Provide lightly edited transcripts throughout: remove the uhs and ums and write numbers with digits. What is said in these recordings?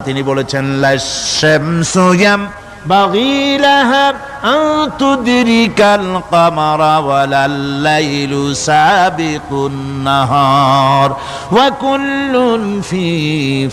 তিনি বলেছেন লাশ-শামসু ইয়ানবাগী লাহা আন তুদরিকাল কামারা ওয়ালাল লাইলু সাবিকুন নাহার ওয়া কুল্লুন ফি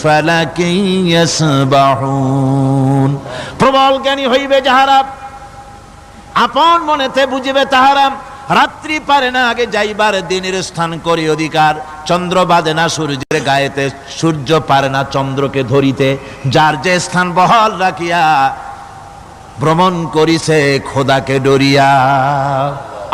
ফালাকিন ইয়াসবাহুন। প্রবল জ্ঞানী হইবে যাহারা, আপন মনেতে বুঝিবে তাহারা। রাত্রি পারে না আগে যাইবার দিনের স্থান করি অধিকার। চন্দ্র বাঁধে না সূর্যের গায়েতে, সূর্য পারে না চন্দ্রকে ধরিতে। যার যে স্থান বহাল রাখিয়া ভ্রমণ করিছে খোদাকে ডরিয়া।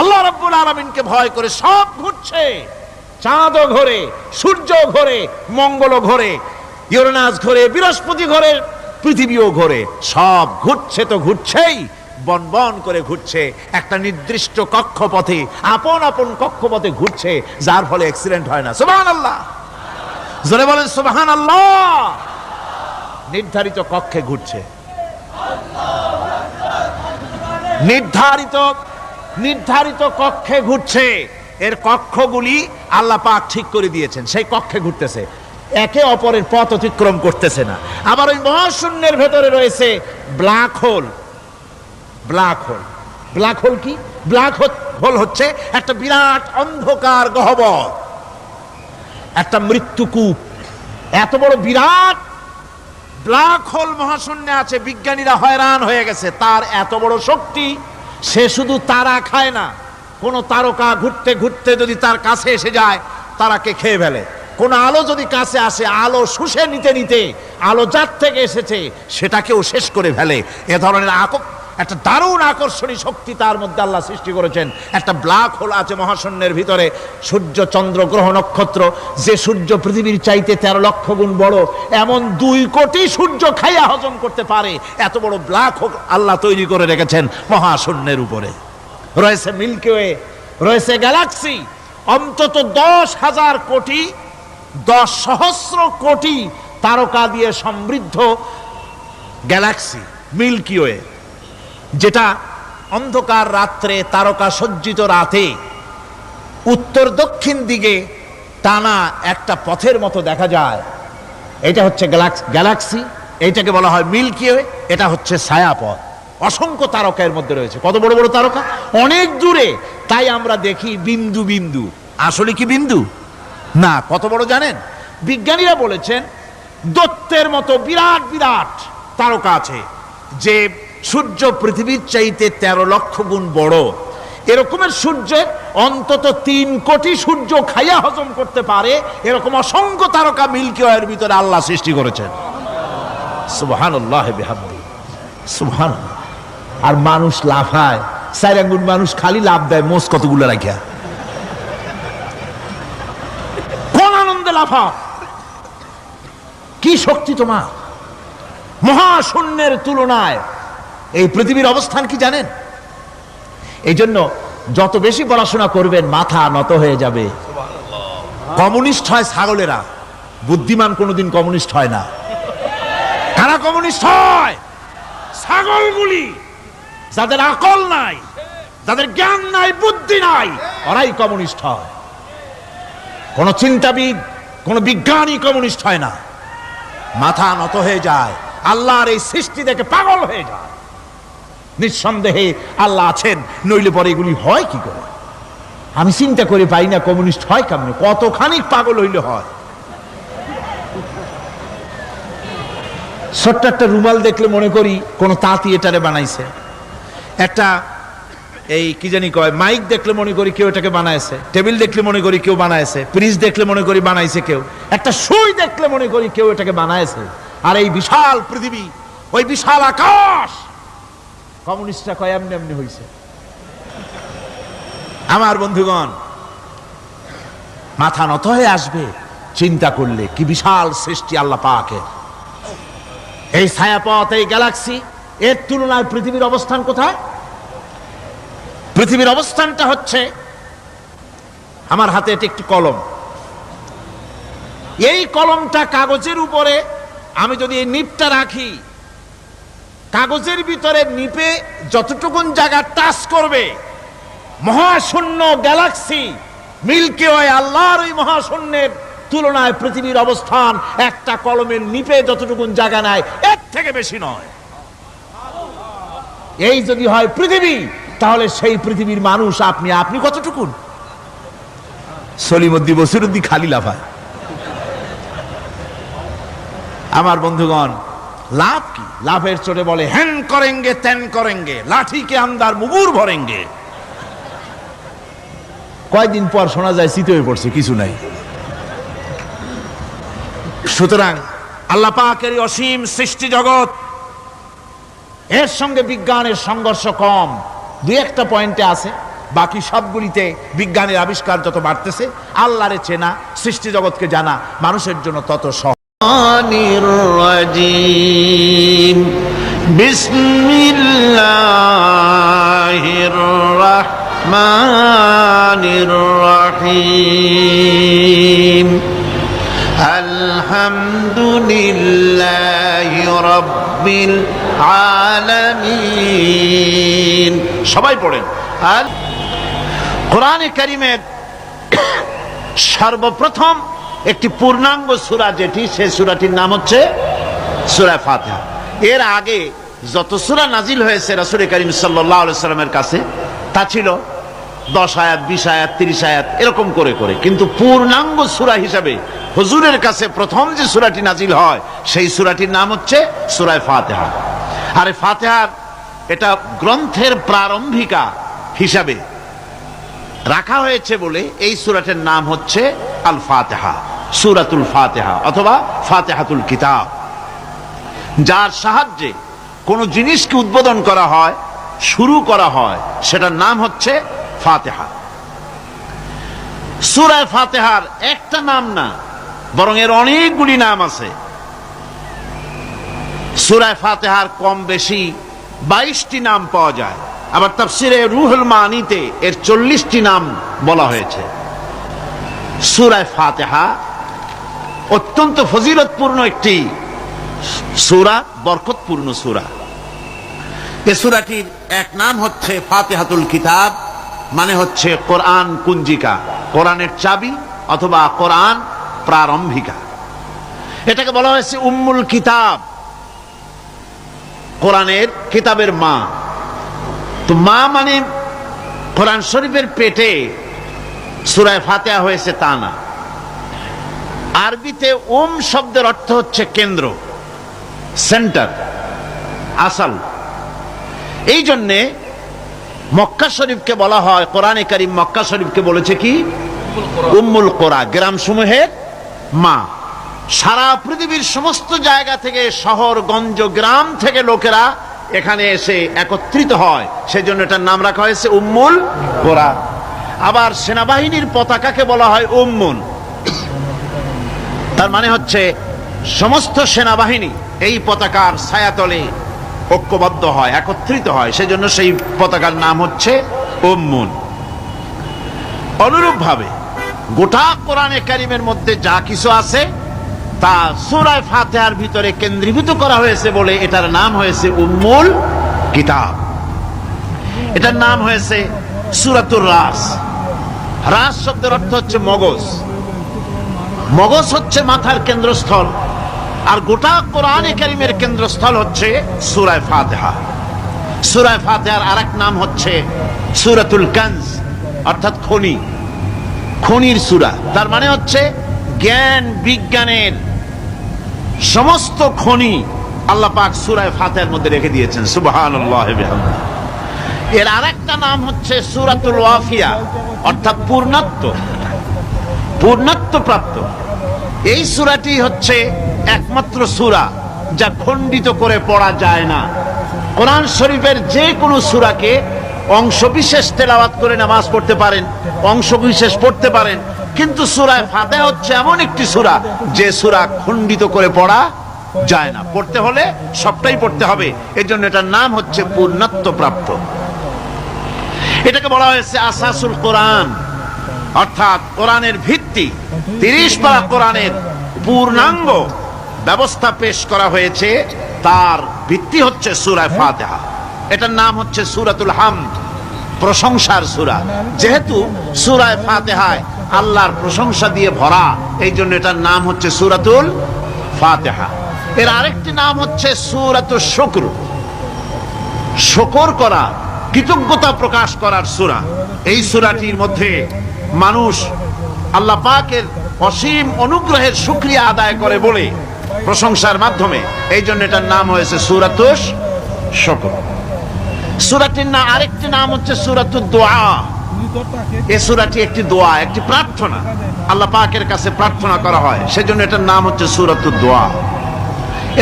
আল্লাহ রাব্বুল আলামিনকে ভয় করে সব ঘুরছে। চাঁদও ঘোরে, সূর্য ঘোরে, মঙ্গল ঘোরে, ইউরেনাস ঘোরে, বৃহস্পতি ঘোরে, পৃথিবীও ঘোরে। সব ঘুরছে তো ঘুরছেই, বন বন করে ঘুরছে একটা নির্দিষ্ট কক্ষপথে, আপন আপন কক্ষপথে ঘুরছে, যার ফলে অ্যাক্সিডেন্ট হয় না। সুবহানাল্লাহ, জোরে বলেন সুবহানাল্লাহ। নির্ধারিত কক্ষে ঘুরছে, নির্ধারিত কক্ষে ঘুরছে। এর কক্ষগুলি আল্লাহ পাক ঠিক করে দিয়েছেন, সেই কক্ষে ঘুরতেছে, একে অপরের পথ অতিক্রম করতেছে না। আবার ওই মহাশূন্যের ভেতরে রয়েছে black hole. Black hole, black hole কি? ব্ল্যাক হোল হচ্ছে একটা বিরাট অন্ধকার গহ্বর, একটা মৃত্যুকূপ। এত বড় বিরাট ব্ল্যাক হোল মহাশূন্যে আছে, বিজ্ঞানীরা হয়রান হয়ে গেছে। তার এত বড় শক্তি, সে শুধু তারা খায় না, কোন তারকা ঘুরতে ঘুরতে যদি তার কাছে এসে যায় তারাকে খেয়ে ফেলে। কোন আলো যদি কাছে আসে, আলো শুষে নিতে নিতে আলো যার থেকে এসেছে সেটাকেও শেষ করে ফেলে। এ ধরনের একটা দারুণ আকর্ষণীয় শক্তি তার মধ্যে আল্লাহ সৃষ্টি করেছেন। একটা ব্ল্যাক হোল আছে মহাশূন্যের ভিতরে। সূর্য, চন্দ্র, গ্রহ, নক্ষত্র, যে সূর্য পৃথিবীর চাইতে 13 লক্ষ গুণ বড়, এমন 2 কোটি সূর্য খাইয়া হজম করতে পারে এত বড় ব্ল্যাক হোল আল্লাহ তৈরি করে রেখেছেন মহাশূন্যের উপরে। রয়েছে মিল্কি ওয়ে, রয়েছে গ্যালাক্সি, অন্তত 10,000 কোটি, 10 সহস্র কোটি তারকা দিয়ে সমৃদ্ধ গ্যালাক্সি মিল্কি ওয়ে, যেটা অন্ধকার রাত্রে, তারকা সজ্জিত রাতে উত্তর দক্ষিণ দিকে টানা একটা পথের মতো দেখা যায়। এটা হচ্ছে গ্যালাক্সি, এইটাকে বলা হয় মিল্কি ওয়ে। এটা হচ্ছে ছায়াপথ। অসংখ্য তারকা এর মধ্যে রয়েছে। কত বড় বড় তারকা, অনেক দূরে। তাই আমরা দেখি বিন্দু বিন্দু, আসলে কি বিন্দু না। কত বড় জানেন? বিজ্ঞানীরা বলেছেন দৈত্যের মতো বিরাট বিরাট তারকা আছে, যে সূর্য পৃথিবীর চাইতে 13 লক্ষ গুণ বড়। এরকমের সূর্যের অন্তত 3 কোটি সূর্য খাইয়া হজম করতে পারে এরকম অসংখ্য তারকা মিল্কি ওয়ের ভিতরে আল্লাহ সৃষ্টি করেছেন। সুবহানাল্লাহ বিহামদি, সুবহানাল্লাহ। আর মানুষ লাফায়, 4 আঙ্গুল মানুষ খালি লাফ দেয়, মোষ কতগুলো রাখিয়া। কোন আনন্দে লাফা, কি শক্তি তোমার! মহাশূন্যের তুলনায় এই পৃথিবীর অবস্থান কি জানেন? এই জন্য যত বেশি পড়াশোনা করবেন মাথা নত হয়ে যাবে। কমিউনিস্ট হয় ছাগলেরা, বুদ্ধিমান কোনোদিন কমিউনিস্ট হয় না। কারা কমিউনিস্ট হয়? ছাগলগুলি, যাদের আকল নাই, যাদের জ্ঞান নাই, বুদ্ধি নাই, ওরাই কমিউনিস্ট হয়। কোন চিন্তাবিদ, কোন বিজ্ঞানী কমিউনিস্ট হয় না। মাথা নত হয়ে যায়, আল্লাহর এই সৃষ্টি দেখে পাগল হয়ে যায়। নিঃসন্দেহে আল্লাহ আছেন, নইলে পরে এগুলি হয় কি করে? আমি চিন্তা করে পাই না কমিউনিস্ট হয় কেমনে, কতখানি পাগল হইলে হয়। ছোট্ট একটা রুমাল দেখলে মনে করি কোন তাঁতি এটারে বানাইছে। একটা এই কি জানি কয় মাইক দেখলে মনে করি কেউ এটাকে বানাইছে। টেবিল দেখলে মনে করি কেউ বানাইছে। ফ্রিজ দেখলে মনে করি বানাইছে কেউ। একটা সুই দেখলে মনে করি কেউ এটাকে বানাইছে। আর এই বিশাল পৃথিবী, ওই বিশাল আকাশ, কমিউনিস্টরা কয় এমনি এমনি হইছে। আমার বন্ধুগণ, মাথা নত হয়ে আসবে চিন্তা করলে কি বিশাল সৃষ্টি আল্লাহ পাকের। এই ছায়াপথ, এই গ্যালাক্সি, এর তুলনায় পৃথিবীর অবস্থান কোথায়? পৃথিবীর অবস্থানটা হচ্ছে, আমার হাতে এটি একটি কলম। এই কলমটা কাগজের উপরে আমি যদি এই নিপটা রাখি, কাগজের ভিতরে নিপে যতটুকুন জায়গা টাচ করবে, মহাশূন্য গ্যালাক্সি মিল্কি ওয়ে, আল্লাহর ওই মহাশূন্যের তুলনায় পৃথিবীর অবস্থান একটা কলমের নিপে যতটুকু জায়গা নেয় এর থেকে বেশি নয়। এই যদি হয় পৃথিবী, তাহলে সেই পৃথিবীর মানুষ আপনি কতটুকু? সলিমুদ্দি বসিরুদ্দি খালি লাফায়। আমার বন্ধুগণ, লাভ কি? লাভের চোটে বলে হ্যান করেঙ্গে ত্যান করেঙ্গে, লাঠি কে আন্দার মুগুর ভরেঙ্গে। কয়দিন পর শোনা যায় শীত হয়ে পড়ছে, কিছু নাই। সুতরাং আল্লাহ পাকের অসীম সৃষ্টি জগৎ, এর সঙ্গে বিজ্ঞানের সংঘর্ষ কম, দুই একটা পয়েন্টে আছে। বাকি সবগুলিতে বিজ্ঞানের আবিষ্কার যত বাড়তেছে, আল্লাহরে চেনা, সৃষ্টি জগৎকে জানা মানুষের জন্য তত সহজ। বিসমিল্লাহির রাহমানির রহিম। আলহামদুলিল্লাহি রাব্বিল আলামিন। সবাই পড়েন। আর কোরআনে কারীমের সর্বপ্রথম একটি পূর্ণাঙ্গ সূরা যেটি, সেই সূরাটির নাম হচ্ছে সূরা ফাতিহা। এর আগে যত সূরা নাজিল হয়েছে রাসূল করিম সাল্লাল্লাহু আলাইহি সাল্লামের কাছে, তা ছিল 10 আয়াত, 20 আয়াত, 30 আয়াত এরকম করে করে। কিন্তু পূর্ণাঙ্গ সূরা হিসাবে হুজুরের কাছে প্রথম যে সূরাটি নাজিল হয়, সেই সূরাটির নাম হচ্ছে সূরা ফাতিহা। আর এই ফাতিহার এটা গ্রন্থের প্রারম্ভিকা হিসাবে রাখা হয়েছে বলে এই সূরাটির নাম হচ্ছে আল ফাতিহা, সূরাতুল ফাতিহা অথবা ফাতিহাতুল কিতাব। যার সাহায্যে কোন জিনিসকে উদ্বোধন করা হয়, শুরু করা হয়, সেটার নাম হচ্ছে ফাতিহা। সূরা ফাতিহার একটা নাম না, বরং এর অনেকগুলি নাম আছে। সূরা ফাতিহার কম বেশি 22টি নাম পাওয়া যায়। আবার তাফসিরে রুহুল মানিতে এর 40টি নাম বলা হয়েছে। সূরা ফাতিহা অত্যন্ত ফজিলতপূর্ণ একটি সূরা, বরকতপূর্ণ সূরা। এই সূরাটির এক নাম হচ্ছে ফাতিহাতুল কিতাব, মানে হচ্ছে কোরআন কুঞ্জিকা, কোরআনের চাবি অথবা কোরআন প্রারম্ভিকা। এটাকে বলা হয়েছে উম্মুল কিতাব, কোরআনের কিতাবের মা। তো মা মানে কোরআন শরীফের পেটে সূরা ফাতিহা হয়েছে তা না। আরবিতে শব্দের অর্থ হচ্ছে কেন্দ্র, সেন্টার, আসল। এই জন্যে মক্কা শরীফকে বলা হয়, কোরআনে কারীম মক্কা শরীফকে বলেছে কি? উম্মুল কোরা, গ্রাম সমূহের মা। সারা পৃথিবীর সমস্ত জায়গা থেকে, শহর গঞ্জ গ্রাম থেকে লোকেরা এখানে এসে একত্রিত হয়, সেজন্য এটার নাম রাখা হয়েছে উম্মুল কোরা। আবার সেনাবাহিনীর পতাকাকে বলা হয় উম্মুন, তার মানে হচ্ছে সমস্ত সেনাবাহিনী এই পতাকার ছায়াতলে ঐক্যবদ্ধ হয়, একত্রিত হয়, সেজন্য সেই পতাকার নাম হচ্ছে উম্মুন। অনুরূপভাবে গোটা কোরআনে কারীমের মধ্যে যা কিছু আছে তা সূরা ফাতিহার ভিতরে কেন্দ্রীভূত করা হয়েছে বলে এটার নাম হয়েছে উম্মুল কিতাব। এটার নাম হয়েছে সূরাতুর রাস। রাস শব্দের অর্থ হচ্ছে মগজ। মগজ হচ্ছে মাথার কেন্দ্রস্থল, আর গোটা কোরআনে কারীমের কেন্দ্রস্থল হচ্ছে সূরা ফাতিহা। সূরা ফাতিহার আরেক নাম হচ্ছে সূরাতুল কানজ, অর্থাৎ খনি, খনির সূরা। তার মানে হচ্ছে জ্ঞান বিজ্ঞানের সমস্ত খনি আল্লাহ পাক সূরা ফাতিহার মধ্যে রেখে দিয়েছেন। সুবহানাল্লাহ ওয়া বিহামদিহি। এর আরেকটা নাম হচ্ছে সূরাতুল ওয়াফিয়া, অর্থাৎ পূর্ণত্ব প্রাপ্ত। এই সূরাটি হচ্ছে একমাত্র সূরা যা খণ্ডিত করে পড়া যায় না। কোরআন শরীফের যে কোনো সূরাকে অংশবিশেষ তেলাওয়াত করে নামাজ পড়তে পারেন, অংশবিশেষ পড়তে পারেন, কিন্তু সূরা ফাতিহা হচ্ছে এমন একটি সূরা যে সূরা খণ্ডিত করে পড়া যায় না। পড়তে হলে সবটাই পড়তে হবে, এজন্য এটার নাম হচ্ছে পূর্ণত্ব প্রাপ্ত। এটাকে বলা হয়েছে আসাসুল কোরআন, অর্থাৎ কোরআনের ভিত্তি। 30 পারা কোরআনের পূর্ণাঙ্গ ব্যবস্থা পেশ করা হয়েছে, তার ভিত্তি হচ্ছে সূরা ফাতিহা। এটার নাম হচ্ছে সূরাতুল হামদ, প্রশংসার সূরা। যেহেতু সূরা ফাতিহায় আল্লাহর প্রশংসা দিয়ে ভরা, এই জন্য এটার নাম হচ্ছে সূরাতুল ফাতিহা। এর আরেকটি নাম হচ্ছে সূরাতুশ শুকর, শুকর করা, কৃতজ্ঞতা প্রকাশ করার সূরা। এই সূরাটির মধ্যে মানুষ আল্লাহ পাকের অসীম অনুগ্রহের শুকরিয়া আদায় করে বলে প্রশংসার মাধ্যমে, এই জন্য এটার নাম হয়েছে সূরাতুশ শুকর। সূরাটির না আরেকটি নাম হচ্ছে সূরাতুদ দোয়া। এই সূরাটি একটি দোয়া, একটি প্রার্থনা, আল্লাহ পাকের কাছে প্রার্থনা করা হয়, সেজন্য এটার নাম হচ্ছে সূরাতুদ দোয়া।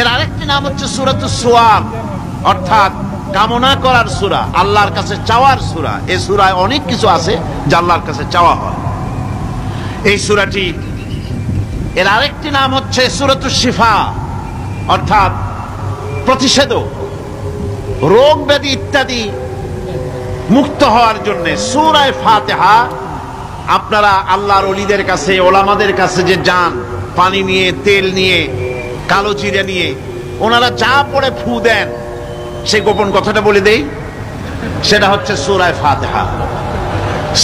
এর আরেকটি নাম হচ্ছে সূরাতুস সুআল, অর্থাৎ কামনা করার সূরা, আল্লাহর কাছে চাওয়ার সূরা। এই সূরায় অনেক কিছু আছে যা আল্লাহর কাছে চাওয়া হয়। এই সূরাটি এর আরেকটি নাম হচ্ছে সূরাতুশ শিফা, অর্থাৎ প্রতিষেধক, রোগ ব্যাধি ইত্যাদি মুক্ত হওয়ার জন্য। সূরা ফাতিহা আপনারা আল্লাহর ওলিদের কাছে, ওলামাদের কাছে যে যান, পানি নিয়ে, তেল নিয়ে, কালো জিরে নিয়ে, ওনারা যা পড়ে ফু দেন, সেই গোপন কথাটা বলে দেই, সেটা হচ্ছে সূরা ফাতিহা।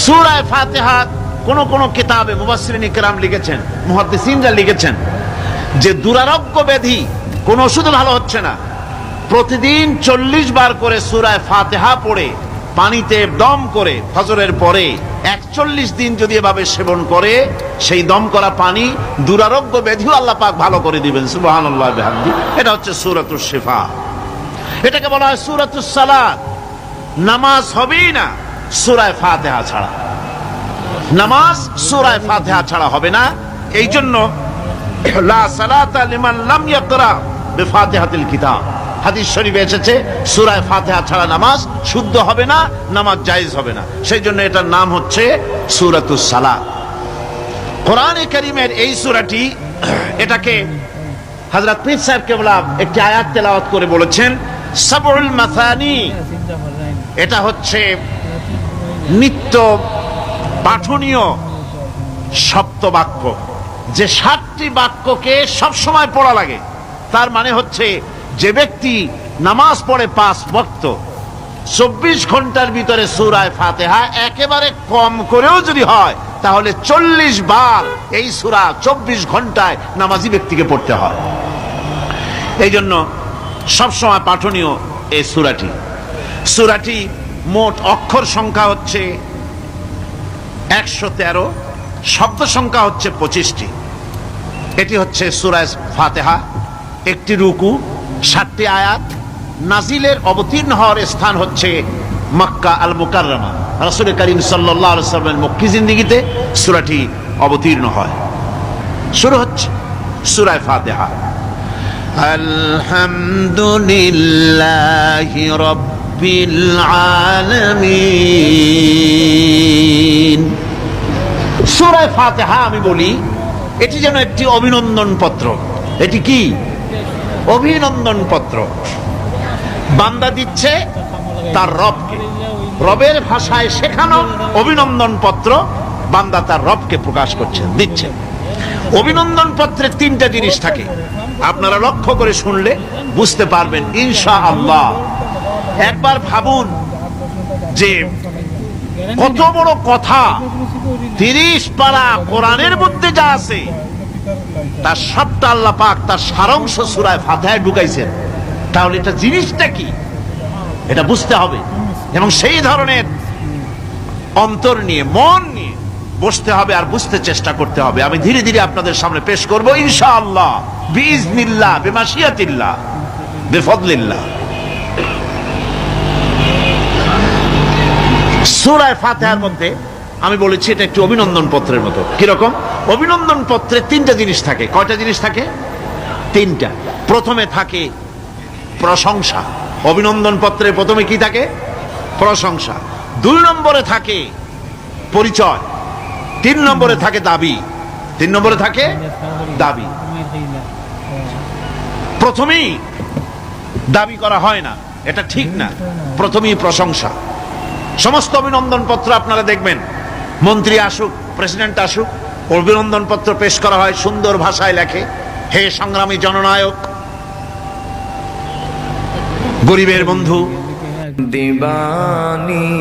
সূরা ফাতিহা কোন কিতাবে মুফাসসিরিন ইকরাম লিখেছেন, মুহাদ্দিসিনরা লিখেছেন যে দুরারোগ্য ব্যাধি, কোন ওষুধ ভালো হচ্ছে না, প্রতিদিন 40 বার করে সূরা ফাতিহা পড়ে পানিতে দম করে ফজরের পরে 41 দিন যদি এভাবে সেবন করে, সেই দম করা পানি দুরারোগ্য ব্যাধিও আল্লাহ পাক ভালো করে দিবেন। সুবহানাল্লাহ বিহামদি। এটা হচ্ছে সূরাতুশ শিফা। এটাকে বলা হয় সূরাতুস সালাত। নামাজ হবেই না সূরা ফাতিহা ছাড়া, নামাজ সূরা ফাতিহা ছাড়া হবে না। এই জন্য লা সালাতা লিমান লাম ইয়াকরা বিফাতিহাতিল কিতাব, হাদিস শরীফে এসেছে সূরা ফাতিহা ছাড়া নামাজ শুদ্ধ হবে না, নামাজ জায়েজ হবে না। সেই জন্য এটার নাম হচ্ছে সূরাতুস সালাত। কোরআনে কারীমের এই সূরাটি, এটাকে হযরত পীর সাহেব কেবলা একটি আয়াত তেলাওয়াত করে বলেছেন সাবউল মাসানি। এটা হচ্ছে নিত্য পাঠনীয় সপ্তবাক্য, যে 7টি বাক্যকে সব সময় পড়া লাগে। তার মানে হচ্ছে যে ব্যক্তি নামাজ পড়ে 5 ওয়াক্ত, 24 ঘন্টার ভিতরে সূরা ফাতিহা একেবারে কম করেও যদি হয়, তাহলে 40 বার এই সূরা 24 ঘন্টায় নামাজি ব্যক্তিকে পড়তে হয়। এই জন্য সবসময় পাঠনীয় এই সূরাটি। সূরাটি মোট অক্ষর সংখ্যা হচ্ছে 113, শব্দ সংখ্যা হচ্ছে 25টি। এটি হচ্ছে সূরা ফাতিহা। একটি রুকু, 7টি আয়াত। নাজিলের অবতীর্ণ হওয়ার স্থান হচ্ছে মক্কা আল মুকাররমা। রাসূল করিম সাল্লাল্লাহু আলাইহি ওয়াসাল্লামের মক্কি জিন্দেগিতে সূরাটি অবতীর্ণ হয়। শুরু হচ্ছে সূরা ফাতিহা। আলহামদুলিল্লাহি রাব্বিল আলামিন। সূরা ফাতিহা আমি বলি এটি যেন একটি অভিনন্দন পত্র। এটি কি? অভিনন্দন পত্র। বান্দা দিচ্ছে তার রবকে, রবের ভাষায় শেখানো অভিনন্দন পত্র বান্দা তার রবকে প্রকাশ করছে, দিচ্ছে। অভিনন্দন পত্রে 3টা জিনিস থাকে, আপনারা লক্ষ্য করে শুনলে বুঝতে পারবেন ইনশাআল্লাহ। একবার ভাবুন যে কত বড় কথা, 30 পারা কোরআনের মধ্যে যা আছে তার সবটা আল্লাহ পাক তার সারাংশ সূরা ফাতিহায় ঢুকাইছেন। তাহলে এটা জিনিসটা কি, এটা বুঝতে হবে, এবং সেই ধরনের অন্তর নিয়ে, মন নিয়ে বসতে হবে আর বুঝতে চেষ্টা করতে হবে। আমি ধীরে ধীরে আপনাদের সামনে পেশ করব ইনশাআল্লাহ, বিইজনিল্লাহ, বিমাশিয়াতিল্লাহ, বিফদলিল্লাহ। সূরা ফাতিহার মধ্যে আমি বলেছি এটা একটি অভিনন্দন পত্রের মতো। কিরকম? অভিনন্দন পত্রে 3টা জিনিস থাকে। কয়টা জিনিস থাকে? 3টা। প্রথমে থাকে প্রশংসা। অভিনন্দন পত্রে প্রথমে কি থাকে? প্রশংসা। 2 নম্বরে থাকে পরিচয়। 3 নম্বরে থাকে দাবি। 3 নম্বরে থাকে দাবি। প্রথমেই দাবি করা হয় না, এটা ঠিক না। প্রথমেই প্রশংসা। সমস্ত অভিনন্দন পত্র আপনারা দেখবেন, মন্ত্রী আসুক, প্রেসিডেন্ট আসুক, অভিনন্দন পত্র পেশ করা হয়, সুন্দর ভাষায় লেখে, হে সংগ্রামী জননায়ক, গরিবের বন্ধু, দিবানিশি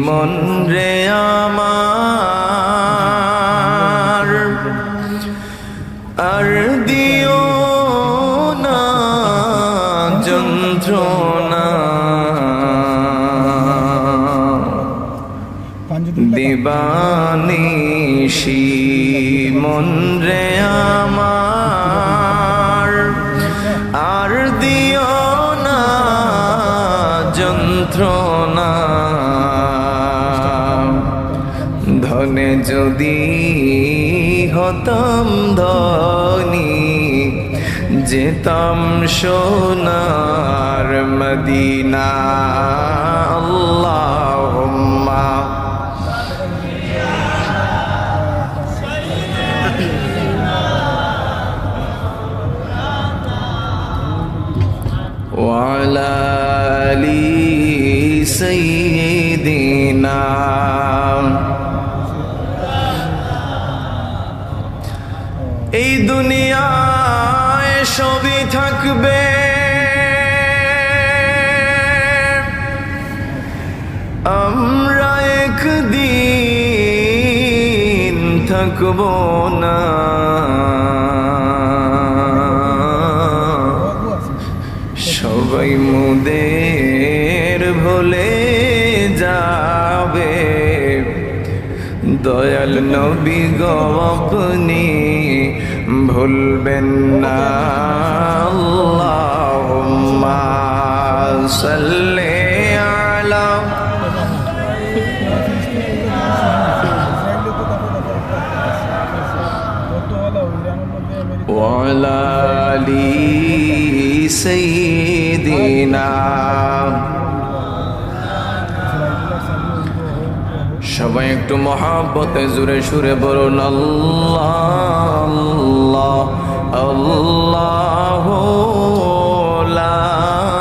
মন রে আমার আর দিও না যন্ত্রণা দিবানিশি মন রে আমার আর দিও না যন্ত্রণা ধনে যদি হতাম ধনী যেতাম সোনার মদিনা আল্লাহুম্মা وعلى آل سيدنا এই দুনিয়ায় সবই থাকবে আমরা একদিন থাকব না সবাই মোদের ভুলে যাবে দয়াল নবী গো আপনি ভুলবেন না আল্লাহুম্মা সাল্লি আলা ওয়ালা আলি সাইয়্যিদিনা সবাই একটু মহব্বতে জোরে সুরে বলুন আল্লাহ আল্লাহ আল্লাহু